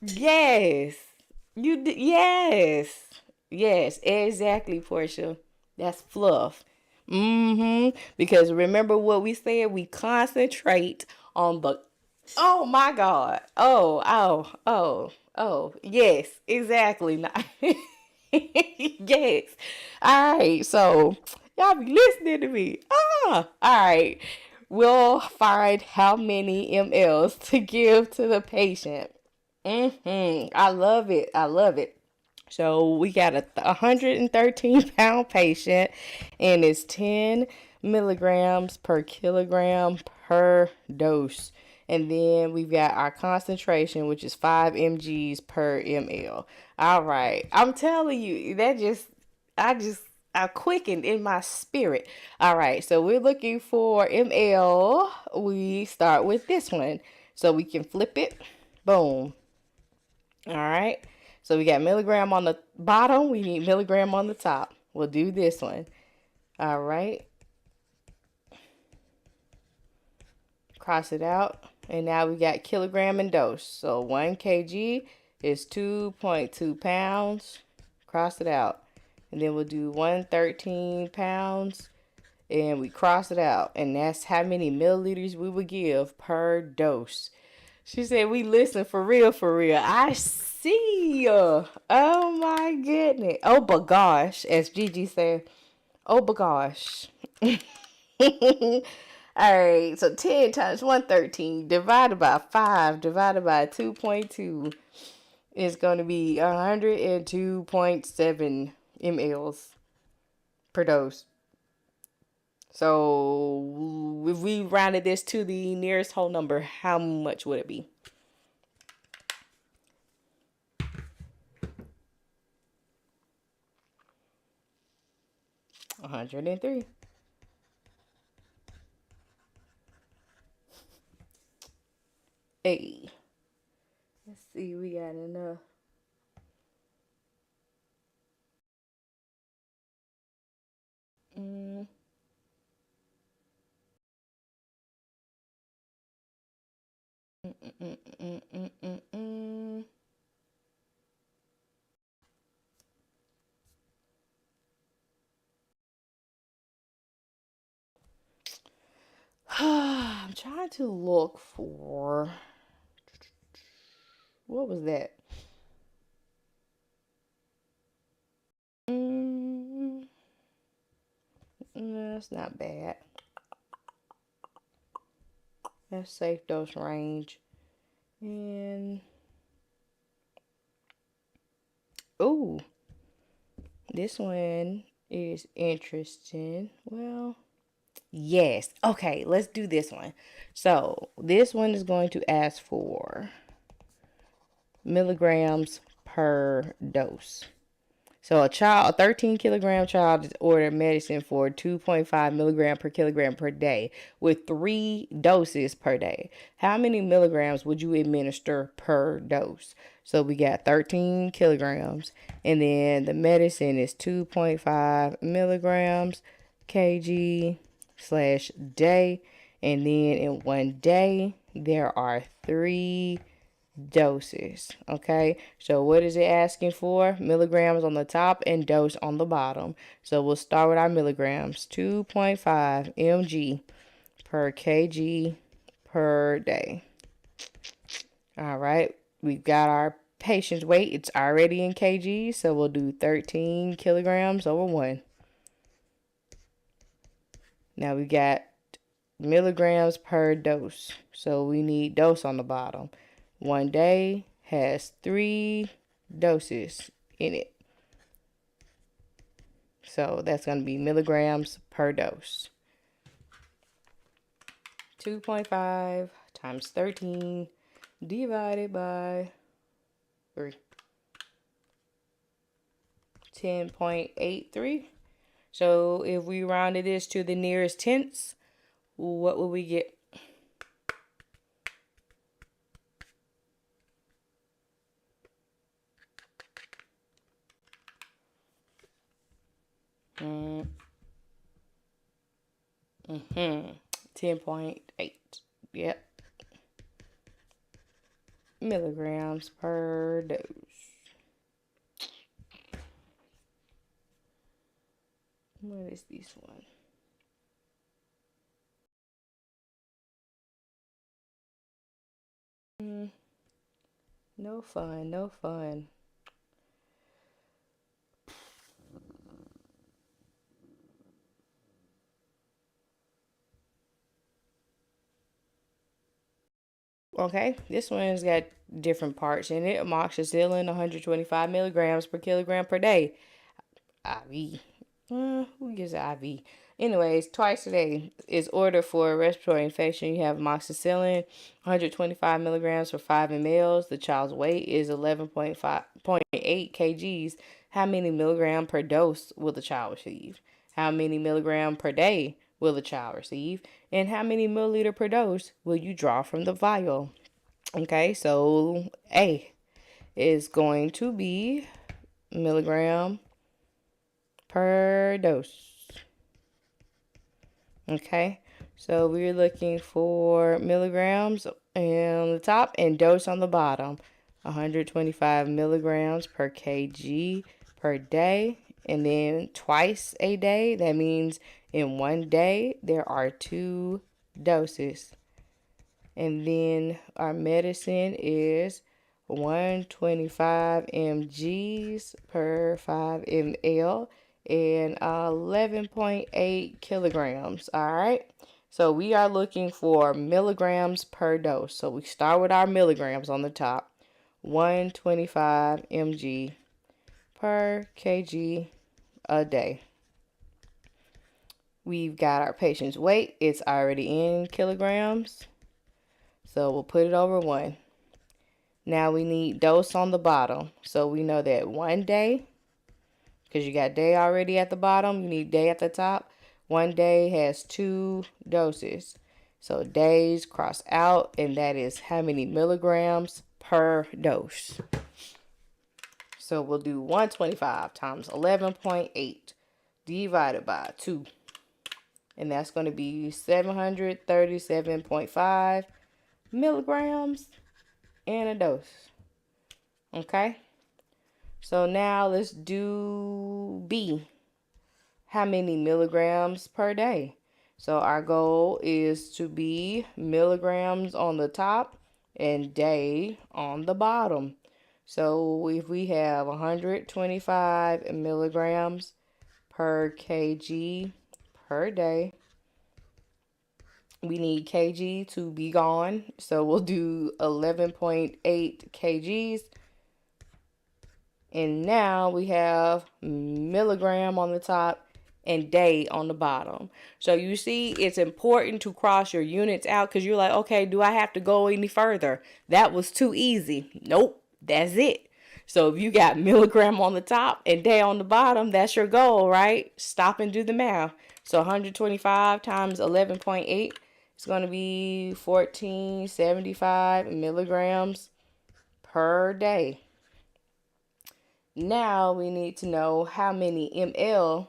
Yes. Yes, exactly, Portia. That's Fluff. Because remember what we said? We concentrate on the... Oh, my God. Oh. Yes, exactly. Yes. All right, so y'all be listening to me. All right. We'll find how many mLs to give to the patient. I love it. So we got a 113-pound patient, and it's 10 milligrams per kilogram per dose. And then we've got our concentration, which is 5 mgs per ml. All right. I'm telling you, I quickened in my spirit. All right. So we're looking for ml. We start with this one. So we can flip it. Boom. All right. So we got milligram on the bottom. We need milligram on the top. We'll do this one. All right. Cross it out. And now we got kilogram and dose. So 1 kg is 2.2 pounds. Cross it out. And then we'll do 113 pounds. And we cross it out. And that's how many milliliters we would give per dose. She said, we listen for real, for real. I see you. Oh my goodness. Oh, but gosh, as Gigi said, oh, but gosh. All right, so 10 times 113 divided by 5 divided by 2.2 is going to be 102.7 mLs per dose. So if we rounded this to the nearest whole number, how much would it be? A 103. Hey, let's see, we got enough. Mm. I'm trying to look for, what was that? That's not bad. That's safe dose range. And oh, this one is interesting. Well, yes. Okay, let's do this one. So this one is going to ask for milligrams per dose. So a 13-kilogram child is ordered medicine for 2.5 milligram per kilogram per day with 3 doses per day. How many milligrams would you administer per dose? So we got 13 kilograms, and then the medicine is 2.5 milligrams kg / day, and then in one day there are 3 doses. Okay, so what is it asking for? Milligrams on the top and dose on the bottom. So we'll start with our milligrams. 2.5 mg per kg per day. All right, we've got our patient's weight. It's already in kg, so we'll do 13 kilograms over 1. Now we got milligrams per dose, so we need dose on the bottom. One day has 3 doses in it. So that's going to be milligrams per dose. 2.5 times 13 divided by 3. 10.83. So if we rounded this to the nearest tenths, what will we get? Mm-hmm. 10.8. Yep. Milligrams per dose. What is this one? No fun, no fun. Okay, this one's got different parts in it. Amoxicillin, 125 milligrams per kilogram per day. IV. Who gives IV? Anyways, twice a day is ordered for a respiratory infection. You have amoxicillin, 125 milligrams for 5 mLs. The child's weight is 11.8 kgs. How many milligram per dose will the child receive? How many milligram per day will the child receive? And how many milliliter per dose will you draw from the vial? Okay, so A is going to be milligram per dose. Okay, so we're looking for milligrams on the top and dose on the bottom. 125 milligrams per kg per day, and then twice a day. That means in one day there are 2 doses. And then our medicine is 125 mgs per 5 ml and 11.8 kilograms. All right. So we are looking for milligrams per dose. So we start with our milligrams on the top. 125 mg per kg a day. We've got our patient's weight. It's already in kilograms. So we'll put it over 1. Now we need dose on the bottom. So we know that 1 day, because you got day already at the bottom, you need day at the top. 1 day has 2 doses. So days cross out, and that is how many milligrams per dose. So we'll do 125 times 11.8 divided by 2. And that's going to be 737.5 milligrams in a dose. Okay, so now let's do B. How many milligrams per day? So our goal is to be milligrams on the top and day on the bottom. So if we have 125 milligrams per kg per day, we need kg to be gone. So we'll do 11.8 kgs. And now we have milligram on the top and day on the bottom. So you see, it's important to cross your units out, because you're like, okay, do I have to go any further? That was too easy. Nope, that's it. So if you got milligram on the top and day on the bottom, that's your goal, right? Stop and do the math. So 125 times 11.8 is going to be 1475 milligrams per day. Now we need to know how many ml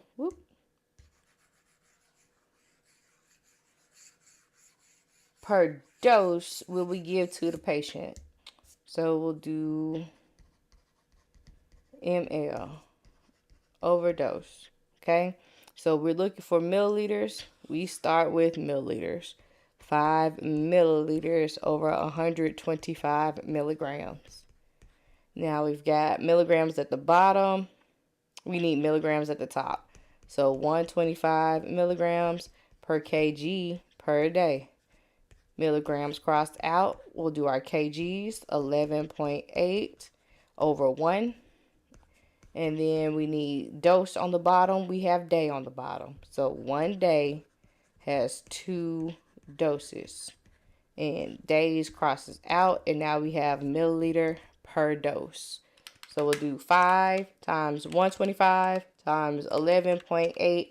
per dose will we give to the patient. So we'll do ml overdose. Okay, so we're looking for milliliters. We start with milliliters. 5 milliliters over 125 milligrams. Now we've got milligrams at the bottom. We need milligrams at the top. So 125 milligrams per kg per day. Milligrams crossed out. We'll do our kgs. 11.8 over 1. And then we need dose on the bottom. We have day on the bottom. So 1 day has 2 doses. And days crosses out. And now we have milliliter per dose. So we'll do 5 times 125 times 11.8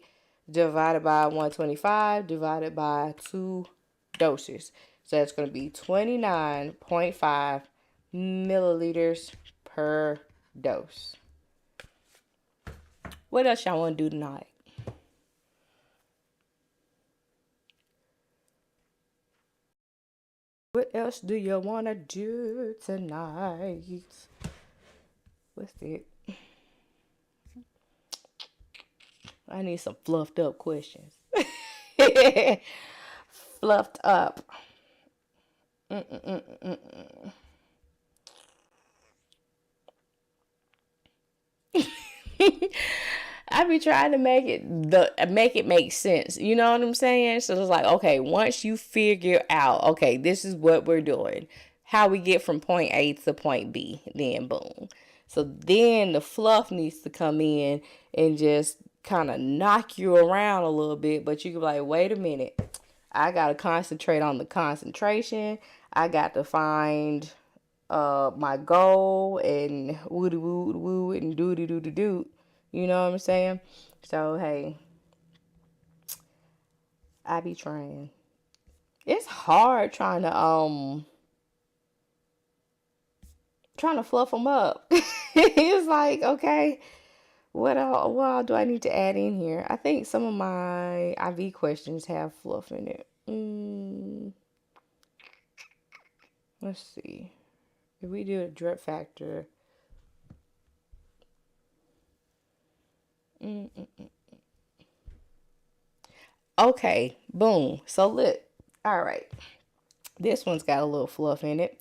divided by 125 divided by 2 doses. So that's going to be 29.5 milliliters per dose. What else y'all want to do tonight? What else do you want to do tonight? What's it? I need some fluffed up questions. Fluffed up. I be trying to make it make sense. You know what I'm saying? So it's like, okay, once you figure out, okay, this is what we're doing, how we get from point A to point B, then boom. So then the fluff needs to come in and just kind of knock you around a little bit, but you can be like, wait a minute, I gotta concentrate on the concentration. I got to find my goal and woo woo woo and doo doo doo doo doo. You know what I'm saying? So hey, I be trying. It's hard trying to fluff them up. It's like, okay, what all do I need to add in here? I think some of my IV questions have fluff in it. Let's see. If we do a drip factor. Okay, boom. So look. All right. This one's got a little fluff in it.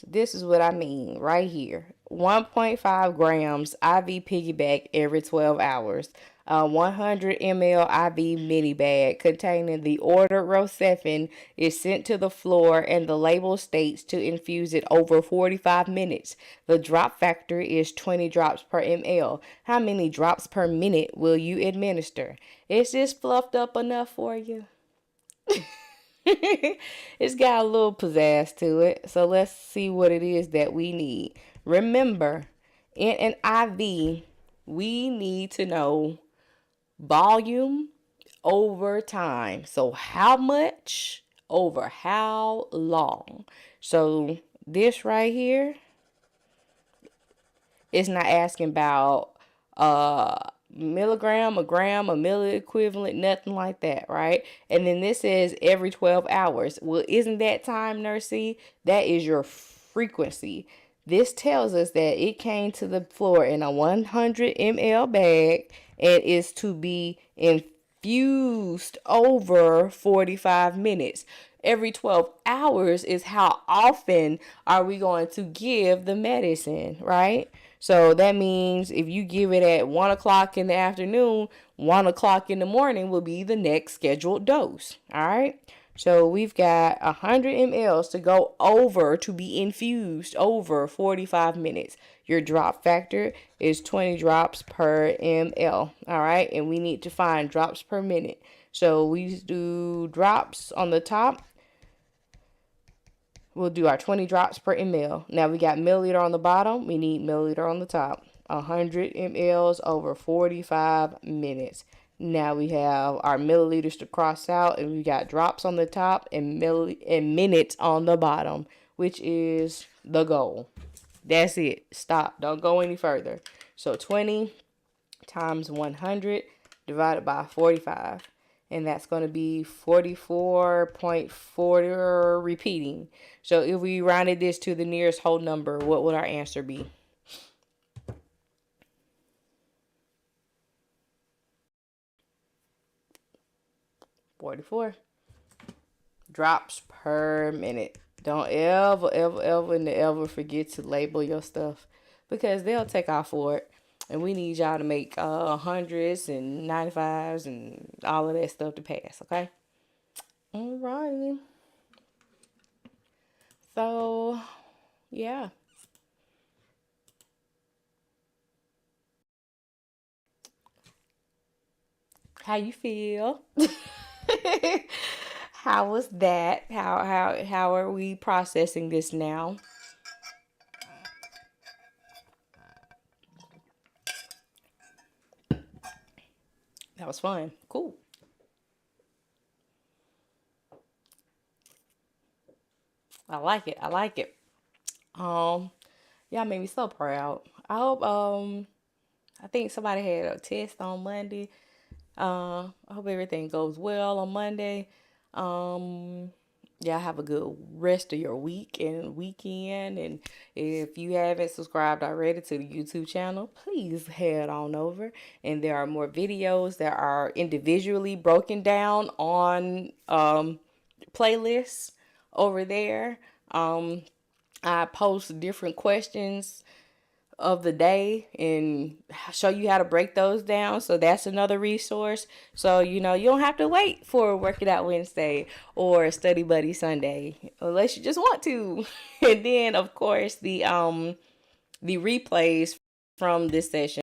This is what I mean right here. 1.5 grams IV piggyback every 12 hours. 100 ml IV mini bag containing the ordered Rocephin is sent to the floor and the label states to infuse it over 45 minutes. The drop factor is 20 drops per ml. How many drops per minute will you administer? Is this fluffed up enough for you? It's got a little pizzazz to it. So let's see what it is that we need. Remember, in an IV, we need to know volume over time. So how much over how long? So this right here is not asking about milligram, a gram, a milli equivalent, nothing like that, right? And then this says every 12 hours. Well, isn't that time, Nursey? That is your frequency. This tells us that it came to the floor in a 100 ml bag and is to be infused over 45 minutes. Every 12 hours is how often are we going to give the medicine, right? So that means if you give it at 1 o'clock in the afternoon, 1 o'clock in the morning will be the next scheduled dose. All right. So we've got 100 mLs to go over to be infused over 45 minutes. Your drop factor is 20 drops per ml. All right. And we need to find drops per minute. So we do drops on the top. We'll do our 20 drops per ml. Now we got milliliter on the bottom. We need milliliter on the top. 100 mLs over 45 minutes. Now we have our milliliters to cross out, and we got drops on the top and minutes on the bottom, which is the goal. That's it. Stop. Don't go any further. So 20 times 100 divided by 45. And that's going to be 44.4 repeating. So if we rounded this to the nearest whole number, what would our answer be? $44 drops per minute. Don't ever forget to label your stuff, because they'll take off for it. And we need y'all to make hundreds and 95s and all of that stuff to pass, okay? All righty. So, yeah. How you feel? How was that? How are we processing this now? That was fun. Cool. I like it. I like it. Y'all made me so proud. I hope I think somebody had a test on Monday. I hope everything goes well on Monday. Y'all have a good rest of your week and weekend. And if you haven't subscribed already to the YouTube channel, please head on over. And there are more videos that are individually broken down on playlists over there. I post different questions of the day and show you how to break those down. So that's another resource. So, you don't have to wait for Work It Out Wednesday or Study Buddy Sunday unless you just want to. And then, of course, the replays from this session